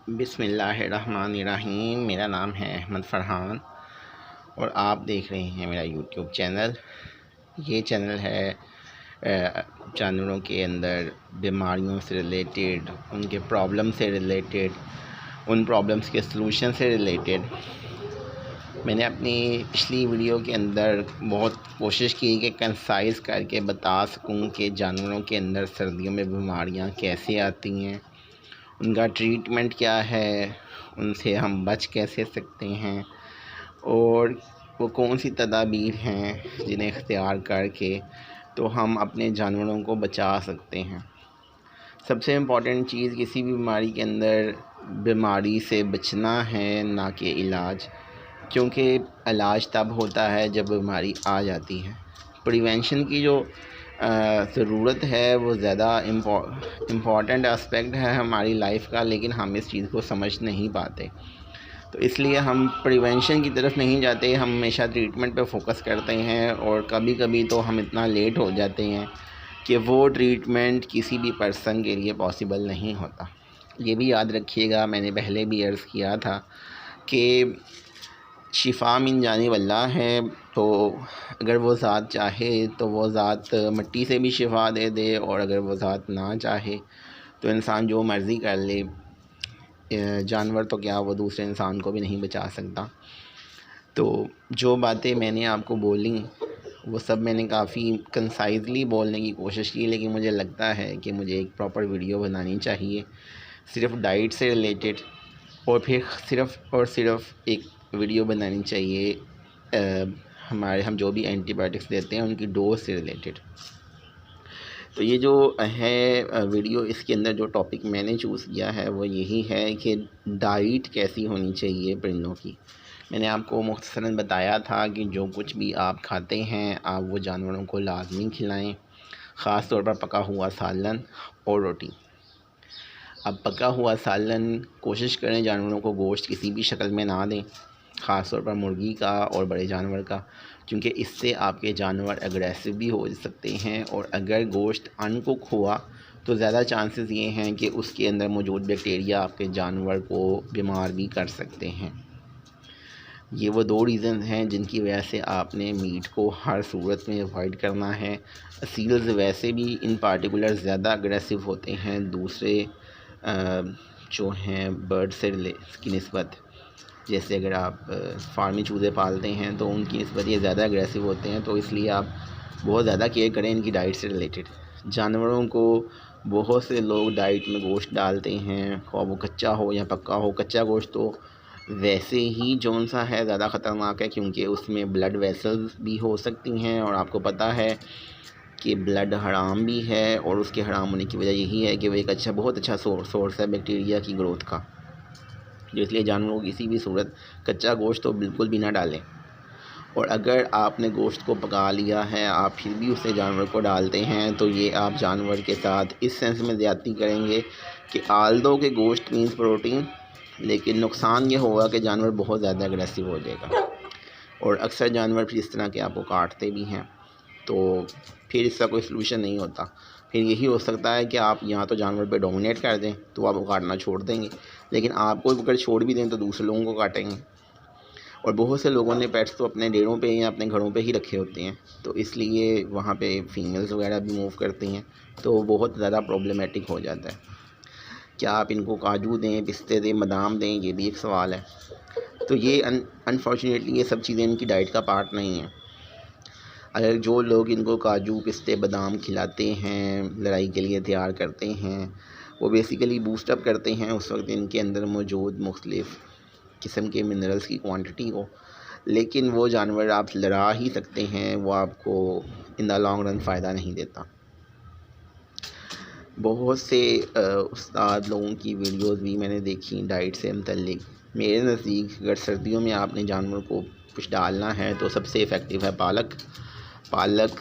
बिस्मिल्लाहिर्रहमानिर्रहीम। मेरा नाम है अहमद फ़रहान और आप देख रहे हैं मेरा यूट्यूब चैनल। ये चैनल है जानवरों के अंदर बीमारियों से रिलेटेड, उनके प्रॉब्लम से रिलेटेड, उन प्रॉब्लम्स के सलूशन से रिलेटेड। मैंने अपनी पिछली वीडियो के अंदर बहुत कोशिश की कि कंसाइज़ करके बता सकूं कि जानवरों के अंदर सर्दियों में बीमारियां कैसे आती हैं, उनका ट्रीटमेंट क्या है, उनसे हम बच कैसे सकते हैं और वो कौन सी तदाबीर हैं जिन्हें इख्तियार करके तो हम अपने जानवरों को बचा सकते हैं। सबसे इम्पॉर्टेंट चीज़ किसी भी बीमारी के अंदर बीमारी से बचना है, ना कि इलाज, क्योंकि इलाज तब होता है जब बीमारी आ जाती है। प्रिवेंशन की जो ज़रूरत है वो ज़्यादा इम्पॉर्टेंट एस्पेक्ट है हमारी लाइफ का, लेकिन हम इस चीज़ को समझ नहीं पाते। तो इसलिए हम प्रिवेंशन की तरफ नहीं जाते, हम हमेशा ट्रीटमेंट पे फोकस करते हैं और कभी कभी तो हम इतना लेट हो जाते हैं कि वो ट्रीटमेंट किसी भी पर्सन के लिए पॉसिबल नहीं होता। ये भी याद रखिएगा, मैंने पहले भी अर्ज़ किया था कि शिफा मिन जानिबल्लाह है, तो अगर वो ज़ात चाहे तो वो ज़ात मिट्टी से भी शिफा दे दे, और अगर वो ज़ात ना चाहे तो इंसान जो मर्ज़ी कर ले। जानवर तो क्या, वो दूसरे इंसान को भी नहीं बचा सकता। तो जो बातें मैंने आपको बोली वो सब मैंने काफ़ी कंसाइज़ली बोलने की कोशिश की, लेकिन मुझे लगता है कि मुझे एक प्रॉपर वीडियो बनानी चाहिए सिर्फ़ डाइट से रिलेटेड, और फिर सिर्फ़ एक वीडियो बनानी चाहिए हम जो भी एंटीबायोटिक्स देते हैं उनकी डोज से रिलेटेड। तो ये जो है वीडियो, इसके अंदर जो टॉपिक मैंने चूज़ किया है वो यही है कि डाइट कैसी होनी चाहिए परिंदों की। मैंने आपको मुख्तसरन बताया था कि जो कुछ भी आप खाते हैं आप वो जानवरों को लाजमी खिलाएं, ख़ास तौर पर पका हुआ सालन और रोटी। अब पका हुआ सालन कोशिश करें जानवरों को गोश्त किसी भी शक्ल में ना दें, ख़ास तौर पर मुर्गी का और बड़े जानवर का, क्योंकि इससे आपके जानवर एग्रेसिव भी हो सकते हैं, और अगर गोश्त अनकुक हुआ तो ज़्यादा चांसेस ये हैं कि उसके अंदर मौजूद बैक्टीरिया आपके जानवर को बीमार भी कर सकते हैं। ये वो दो रीज़न हैं जिनकी वजह से आपने मीट को हर सूरत में अवॉइड करना है। सील्स वैसे भी इन पार्टिकुलर ज़्यादा अग्रेसिव होते हैं दूसरे जो हैं बर्ड से की निस्बत। जैसे अगर आप फार्मी चूज़े पालते हैं तो उनकी निस्बत ये ज़्यादा अग्रेसिव होते हैं, तो इसलिए आप बहुत ज़्यादा केयर करें इनकी डाइट से रिलेटेड। जानवरों को बहुत से लोग डाइट में गोश्त डालते हैं, ख्वाह वो कच्चा हो या पक्का हो। कच्चा गोश्त तो वैसे ही जौन सा है ज़्यादा ख़तरनाक है, क्योंकि उसमें ब्लड वेसल्स भी हो सकती हैं, और आपको पता है कि ब्लड हराम भी है, और उसके हराम होने की वजह यही है कि वो एक बहुत अच्छा सोर्स है बैक्टीरिया की ग्रोथ का। जो इसलिए जानवरों को किसी भी सूरत कच्चा गोश्त तो बिल्कुल भी ना डालें। और अगर आपने गोश्त को पका लिया है, आप फिर भी उसे जानवर को डालते हैं, तो ये आप जानवर के साथ इस सेंस में ज़्यादती करेंगे कि आल्दो के गोश्त मीन्स प्रोटीन, लेकिन नुकसान ये होगा कि जानवर बहुत ज़्यादा अग्रेसिव हो जाएगा, और अक्सर जानवर फिर इस तरह के आपको काटते भी हैं। तो फिर इसका कोई सलूशन नहीं होता। फिर यही हो सकता है कि आप यहाँ तो जानवर पे डोमिनेट कर दें तो आप वो काटना छोड़ देंगे, लेकिन आपको अगर छोड़ भी दें तो दूसरे लोगों को काटेंगे। और बहुत से लोगों ने पेट्स तो अपने डेरों पे या अपने घरों पे ही रखे होते हैं, तो इसलिए वहाँ पे फीमेल्स वगैरह भी मूव करती हैं, तो बहुत ज़्यादा प्रॉब्लमेटिक हो जाता है। क्या आप इनको काजू दें, पिस्ते दें, बादाम दें, ये भी एक सवाल है। तो ये अनफॉर्चुनेटली ये सब चीज़ें इनकी डाइट का पार्ट नहीं है। अगर जो लोग इनको काजू, पिस्ते, बादाम खिलाते हैं, लड़ाई के लिए तैयार करते हैं, वो बेसिकली बूस्टअप करते हैं उस वक्त इनके अंदर मौजूद मुख्तलिफ़ किस्म के मिनरल्स की क्वांटिटी को, लेकिन वो जानवर आप लड़ा ही सकते हैं, वो आपको इन द लॉन्ग रन फ़ायदा नहीं देता। बहुत से उस्ताद लोगों की वीडियोस भी मैंने देखी डाइट से मुतल्लिक। मेरे नज़दीक अगर सर्दियों में आपने जानवर को कुछ डालना है तो सबसे इफ़ेक्टिव है पालक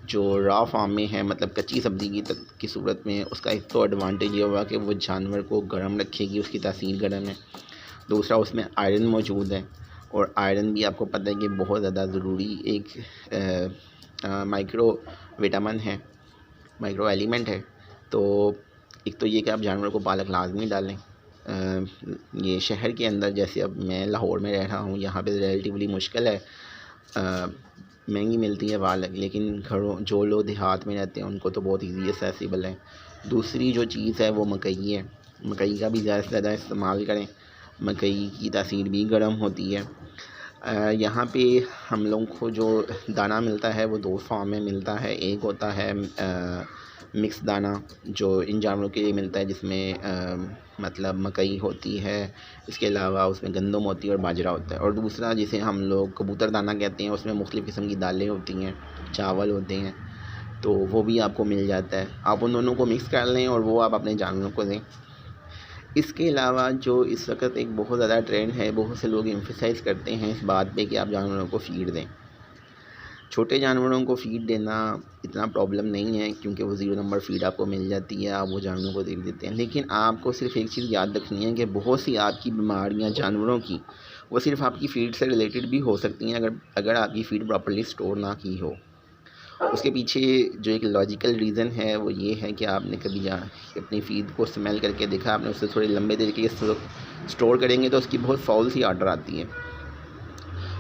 जो रॉ फॉर्म में है, मतलब कच्ची सब्ज़ी की सूरत में। उसका एक तो एडवांटेज ये होगा कि वो जानवर को गर्म रखेगी, उसकी तासीर गर्म है। दूसरा, उसमें आयरन मौजूद है, और आयरन भी आपको पता है कि बहुत ज़्यादा ज़रूरी एक माइक्रो विटामिन है, माइक्रो एलिमेंट है। तो एक तो ये कि आप जानवर को पालक लाजमी डालें, ये शहर के अंदर, जैसे अब मैं लाहौर में रह रहा हूँ, यहाँ पे रिलेटिवली मुश्किल है, महंगी मिलती है पालक, लेकिन घरों जो लोग देहात में रहते हैं उनको तो बहुत ईजी एक्सेसिबल है। दूसरी जो चीज़ है वो मकई है। मकई का भी ज़्यादा से ज़्यादा इस्तेमाल करें। मकई की तासीर भी गर्म होती है। यहाँ पे हम लोगों को जो दाना मिलता है वो दो फॉर्म में मिलता है। एक होता है मिक्स दाना जो इन जानवरों के लिए मिलता है, जिसमें मतलब मकई होती है, इसके अलावा उसमें गंदम होती है और बाजरा होता है। और दूसरा जिसे हम लोग कबूतर दाना कहते हैं, उसमें मुख्तलिफ़ किस्म की दालें होती हैं, चावल होते हैं, तो वो भी आपको मिल जाता है। आप उन दोनों को मिक्स कर लें और वो आप अपने जानवरों को दें। इसके अलावा जो इस वक्त एक बहुत ज़्यादा ट्रेंड है, बहुत से लोग एम्फसाइज़ करते हैं इस बात पे कि आप जानवरों को फ़ीड दें। छोटे जानवरों को फ़ीड देना इतना प्रॉब्लम नहीं है, क्योंकि वो 0 नंबर फ़ीड आपको मिल जाती है, आप वो जानवरों को दे देते हैं। लेकिन आपको सिर्फ एक चीज़ याद रखनी है कि बहुत सी आपकी बीमारियां जानवरों की, वो सिर्फ आपकी फ़ीड से रिलेटेड भी हो सकती हैं, अगर आपकी फ़ीड प्रॉपर्ली स्टोर ना की हो। उसके पीछे जो एक लॉजिकल रीज़न है वो ये है कि आपने कभी अपनी फ़ीड को स्मेल करके देखा, आपने उससे थोड़े लंबे देर के लिए स्टोर करेंगे तो उसकी बहुत फाउल सी ऑर्डर आती है।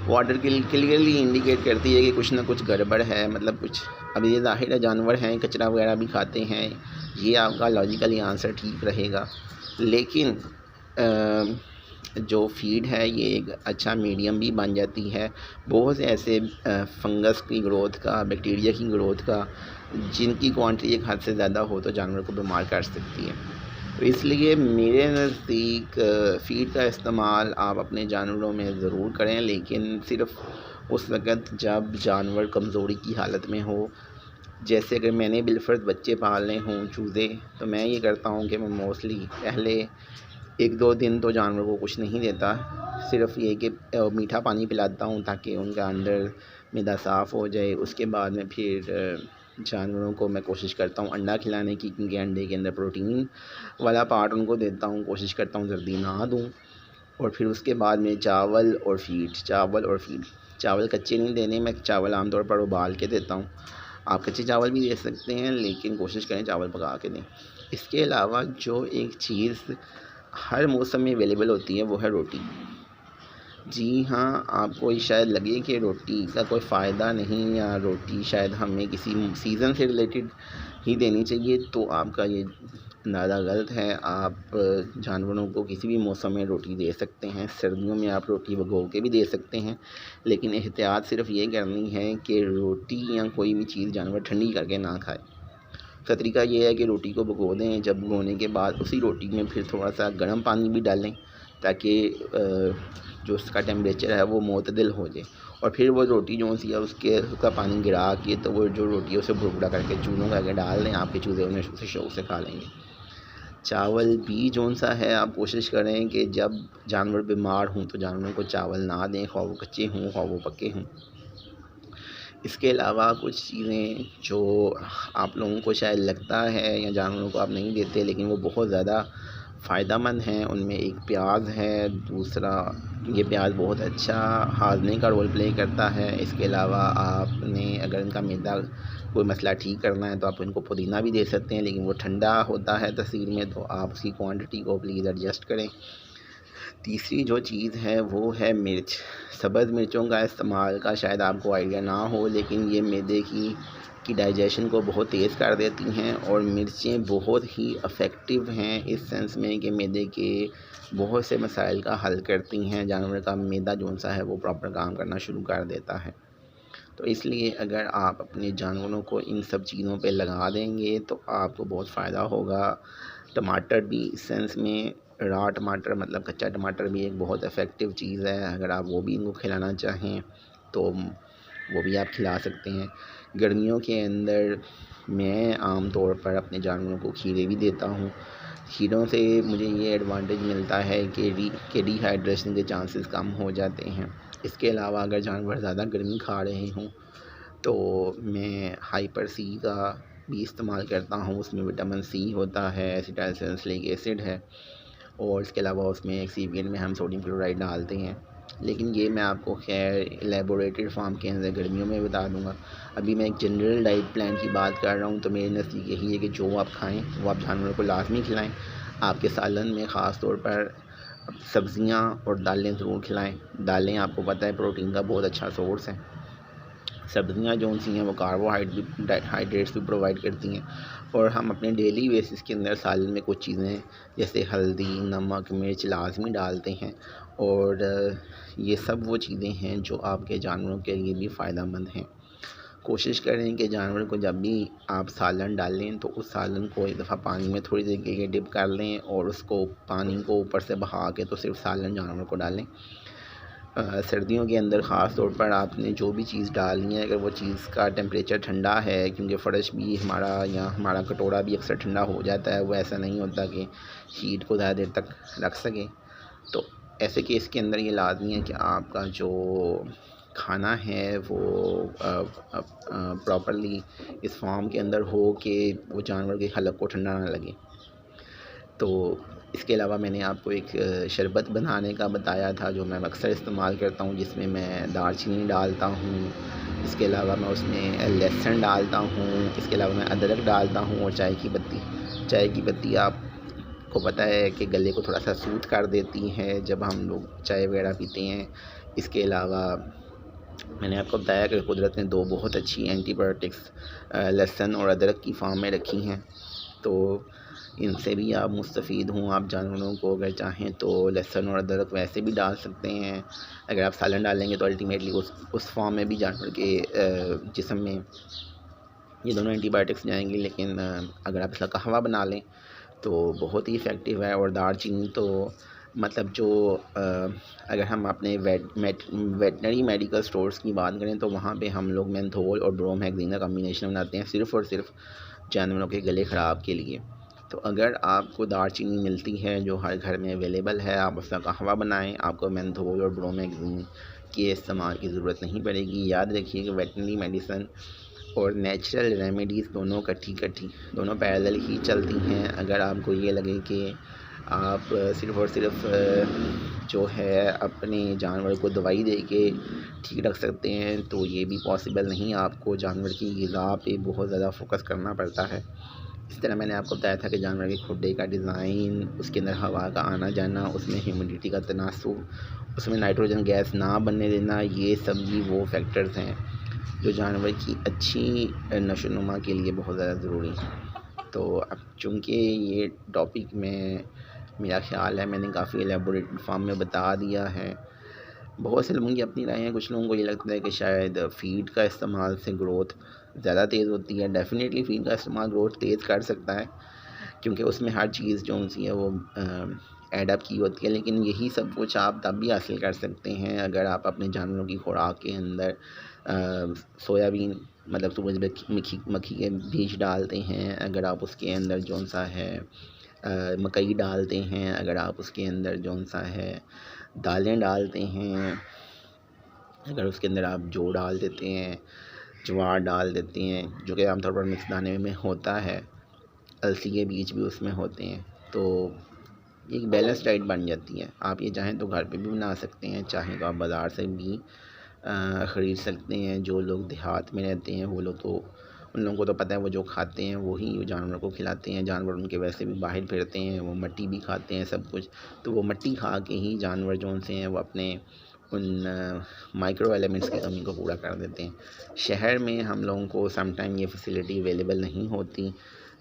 वो ऑर्डर क्लियरली इंडिकेट करती है कि कुछ ना कुछ गड़बड़ है, मतलब कुछ। अब ये ज़ाहिर है जानवर हैं, कचरा वगैरह भी खाते हैं, ये आपका लॉजिकली आंसर ठीक रहेगा। लेकिन जो फ़ीड है ये एक अच्छा मीडियम भी बन जाती है बहुत से ऐसे फंगस की ग्रोथ का, बैक्टीरिया की ग्रोथ का, जिनकी क्वांटिटी एक हद से ज़्यादा हो तो जानवर को बीमार कर सकती है। तो इसलिए मेरे नज़दीक फ़ीड का इस्तेमाल आप अपने जानवरों में ज़रूर करें, लेकिन सिर्फ़ उस वक़्त जब जानवर कमज़ोरी की हालत में हो। जैसे अगर मैंने बिलफ़र्ज़ बच्चे पालने हों चूज़े, तो मैं ये करता हूँ कि मैं मोस्टली पहले 1-2 दिन तो जानवर को कुछ नहीं देता, सिर्फ़ ये कि मीठा पानी पिलाता हूँ ताकि उनका अंदर मैदा साफ़ हो जाए। उसके बाद में फिर जानवरों को मैं कोशिश करता हूँ अंडा खिलाने की, क्योंकि अंडे के अंदर प्रोटीन वाला पार्ट उनको देता हूँ, कोशिश करता हूँ जल्दी ना दूँ। और फिर उसके बाद में चावल और फ़ीड। चावल कच्चे नहीं देने, मैं चावल आमतौर पर उबाल के देता हूँ। आप कच्चे चावल भी दे सकते हैं, लेकिन कोशिश करें चावल पका के दें। इसके अलावा जो एक चीज़ हर मौसम में अवेलेबल होती है वो है रोटी। जी हाँ, आपको ये शायद लगे कि रोटी का कोई फ़ायदा नहीं, या रोटी शायद हमें किसी सीज़न से रिलेटेड ही देनी चाहिए, तो आपका ये अंदाज़ा गलत है। आप जानवरों को किसी भी मौसम में रोटी दे सकते हैं। सर्दियों में आप रोटी भिगो के भी दे सकते हैं, लेकिन एहतियात सिर्फ ये करनी है कि रोटी या कोई भी चीज़ जानवर ठंडी करके ना खाए। उसका तरीका ये है कि रोटी को भिगो दें, जब भिगोने के बाद उसी रोटी में फिर थोड़ा सा गर्म पानी भी डालें, ताकि जो उसका टेम्परेचर है वो मोतदिल हो जाए। और फिर वो रोटी जो सी है उसका पानी गिरा के, तो वो जो रोटी है उसे भुरभुरा करके चूनों करके डाल दें, आपके चूज़े उन्हें उसे शौक़ से खा लेंगे। चावल भी जौन सा है, आप कोशिश करें कि जब जानवर बीमार हों तो जानवरों को चावल ना दें, ख्वाह वो कच्चे हों ख्वाह वो पके हों। इसके अलावा कुछ चीज़ें जो आप लोगों को शायद लगता है या जानवरों को आप नहीं देते, लेकिन वो बहुत ज़्यादा फ़ायदेमंद हैं, उनमें एक प्याज है। दूसरा, ये प्याज बहुत अच्छा हाज़मे का रोल प्ले करता है। इसके अलावा आपने अगर इनका मैदा कोई मसला ठीक करना है तो आप इनको पुदीना भी दे सकते हैं, लेकिन वो ठंडा होता है तसीर में, तो आप उसकी क्वांटिटी को प्लीज़ एडजस्ट करें। तीसरी जो चीज़ है वो है मिर्च। सब्ज़ मिर्चों का इस्तेमाल का शायद आपको आइडिया ना हो, लेकिन ये मैदे की डाइजेशन को बहुत तेज़ कर देती हैं, और मिर्चें बहुत ही इफ़ेक्टिव हैं इस सेंस में कि मैदे के बहुत से मसाइल का हल करती हैं। जानवर का मैदा जौन सा है वो प्रॉपर काम करना शुरू कर देता है। तो इसलिए अगर आप अपने जानवरों को इन सब चीज़ों पे लगा देंगे तो आपको बहुत फ़ायदा होगा। टमाटर भी इस सेंस में, रॉ टमाटर मतलब कच्चा टमाटर भी एक बहुत इफ़ेक्टिव चीज़ है। अगर आप वो भी इनको खिलाना चाहें तो वो भी आप खिला सकते हैं। गर्मियों के अंदर मैं आम तौर पर अपने जानवरों को खीरे भी देता हूँ। खीरों से मुझे ये एडवांटेज मिलता है कि डिहाइड्रेशन के चांसेस कम हो जाते हैं। इसके अलावा अगर जानवर ज़्यादा गर्मी खा रहे हों तो मैं हाइपर सी का भी इस्तेमाल करता हूँ। उसमें विटामिन सी होता है, एसिटाइल सैलिसिलिक एसिड है, और इसके अलावा उसमें एक्सीपिएंट में हम सोडियम क्लोराइड डालते हैं। लेकिन ये मैं आपको खैर एलेबोरेटेड फॉर्म के अंदर गर्मियों में बता दूंगा। अभी मैं एक जनरल डाइट प्लान की बात कर रहा हूँ, तो मेरे नज़दीक यही है कि जो आप खाएं वो आप जानवरों को लाजमी खिलाएं। आपके सालन में ख़ास तौर पर सब्ज़ियाँ और दालें ज़रूर खिलाएं। दालें आपको पता है प्रोटीन का बहुत अच्छा सोर्स है। सब्ज़ियाँ जो सी हैं वो हाइड्रेट्स भी प्रोवाइड करती हैं। और हम अपने डेली बेसिस के अंदर सालन में कुछ चीज़ें जैसे हल्दी, नमक, मिर्च लाजमी डालते हैं। और ये सब वो चीज़ें हैं जो आपके जानवरों के लिए भी फ़ायदेमंद हैं। कोशिश करें कि जानवर को जब भी आप सालन डालें तो उस सालन को एक दफ़ा पानी में थोड़ी देर के लिए डिप कर लें और उसको पानी को ऊपर से बहा के तो सिर्फ सालन जानवर को डालें। सर्दियों के अंदर ख़ास तौर पर आपने जो भी चीज़ डालनी है अगर वो चीज़ का टेम्परेचर ठंडा है, क्योंकि फ़र्श भी हमारा या हमारा कटोरा भी अक्सर ठंडा हो जाता है, वो ऐसा नहीं होता कि हीट को ज़्यादा देर तक रख सके। तो ऐसे केस के अंदर ये लाजमी है कि आपका जो खाना है वो प्रॉपर्ली इस फॉर्म के अंदर हो कि वो जानवर के हलक को ठंडा ना लगे। तो इसके अलावा मैंने आपको एक शरबत बनाने का बताया था जो मैं अक्सर इस्तेमाल करता हूँ, जिसमें मैं दालचीनी डालता हूँ, इसके अलावा मैं उसमें लहसुन डालता हूँ, इसके अलावा मैं अदरक डालता हूँ और चाय की पत्ती आपको पता है कि गले को थोड़ा सा सूद कर देती है जब हम लोग चाय वगैरह पीते हैं। इसके अलावा मैंने आपको बताया कि कुदरत ने दो बहुत अच्छी एंटीबायोटिक्स लहसुन और अदरक की फॉर्म में रखी हैं, तो इनसे भी आप मुस्तफ़ीद हों। आप जानवरों को अगर चाहें तो लहसुन और अदरक वैसे भी डाल सकते हैं। अगर आप सालन डालेंगे तो अल्टीमेटली उस फॉर्म में भी जानवर के जिस्म में ये दोनों एंटीबायोटिक्स जाएंगी। लेकिन अगर आप इसका कहवा बना लें तो बहुत ही इफ़ेक्टिव है। और दालचीनी तो मतलब जो अगर हम अपने वेटनरी मेडिकल स्टोर्स की बात करें तो वहाँ पे हम लोग मेंथोल और ब्रोमहेक्सिन का कम्बिनेशन बनाते हैं सिर्फ़ और सिर्फ जानवरों के गले ख़राब के लिए। तो अगर आपको दालचीनी मिलती है जो हर घर में अवेलेबल है, आप उसका कहवा बनाएं, आपको मेंथोल और ब्रोमहेक्सिन के इस्तेमाल की ज़रूरत नहीं पड़ेगी। याद रखिए कि वेटनरी मेडिसन और नेचुरल रेमेडीज़ दोनों दोनों पैरेलल ही चलती हैं। अगर आपको ये लगे कि आप सिर्फ़ और सिर्फ जो है अपने जानवर को दवाई दे के ठीक रख सकते हैं तो ये भी पॉसिबल नहीं। आपको जानवर की ग़िज़ा पे बहुत ज़्यादा फोकस करना पड़ता है। इस तरह मैंने आपको बताया था कि जानवर के खुड्डे का डिज़ाइन, उसके अंदर हवा का आना जाना, उसमें ह्यूमिडिटी का तनासुब, उसमें नाइट्रोजन गैस ना बनने देना, ये सब भी वो फैक्टर्स हैं जो जानवर की अच्छी नशोनुमा के लिए बहुत ज़्यादा ज़रूरी है। तो अब चूँकि ये टॉपिक में मेरा ख़्याल है मैंने काफ़ी एलेबोरेटेड फॉर्म में बता दिया है। बहुत से लोगों की अपनी राय है। कुछ लोगों को ये लगता है कि शायद फ़ीड का इस्तेमाल से ग्रोथ ज़्यादा तेज़ होती है। डेफ़िनेटली फ़ीड का इस्तेमाल ग्रोथ तेज़ कर सकता है, क्योंकि उसमें हर चीज़ जो सी है वो एडअप की होती है। लेकिन यही सब कुछ आप तब भी हासिल कर सकते हैं अगर आप अपने जानवरों की खुराक के अंदर सोयाबीन मतलब सूरजमुखी मक्खी के बीज डालते हैं, अगर आप उसके अंदर जौन सा है मकई डालते हैं, अगर आप उसके अंदर जौन सा है दालें डालते हैं, अगर उसके अंदर आप जौ डाल देते हैं, ज्वार डाल देते हैं जो कि आमतौर पर मिक्स दाने में होता है, अलसी के बीज भी उसमें होते हैं, तो एक बैलेंस डाइट बन जाती है। आप ये चाहें तो घर पे भी बना सकते हैं, चाहें तो आप बाज़ार से भी ख़रीद सकते हैं। जो लोग देहात में रहते हैं वो लोग तो उन लोगों को तो पता है वो जो खाते हैं वही जानवर को खिलाते हैं। जानवर उनके वैसे भी बाहर फिरते हैं, वो मिट्टी भी खाते हैं सब कुछ, तो वो मिट्टी खा के ही जानवर जो से हैं वो अपने उन माइक्रो एलिमेंट्स की कमी को पूरा कर देते हैं। शहर में हम लोगों को समटाइम ये फैसिलिटी अवेलेबल नहीं होती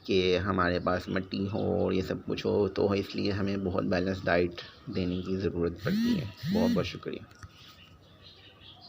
कि हमारे पास मिट्टी हो और ये सब कुछ हो, तो इसलिए हमें बहुत बैलेंस डाइट देने की ज़रूरत पड़ती है। बहुत बहुत शुक्रिया।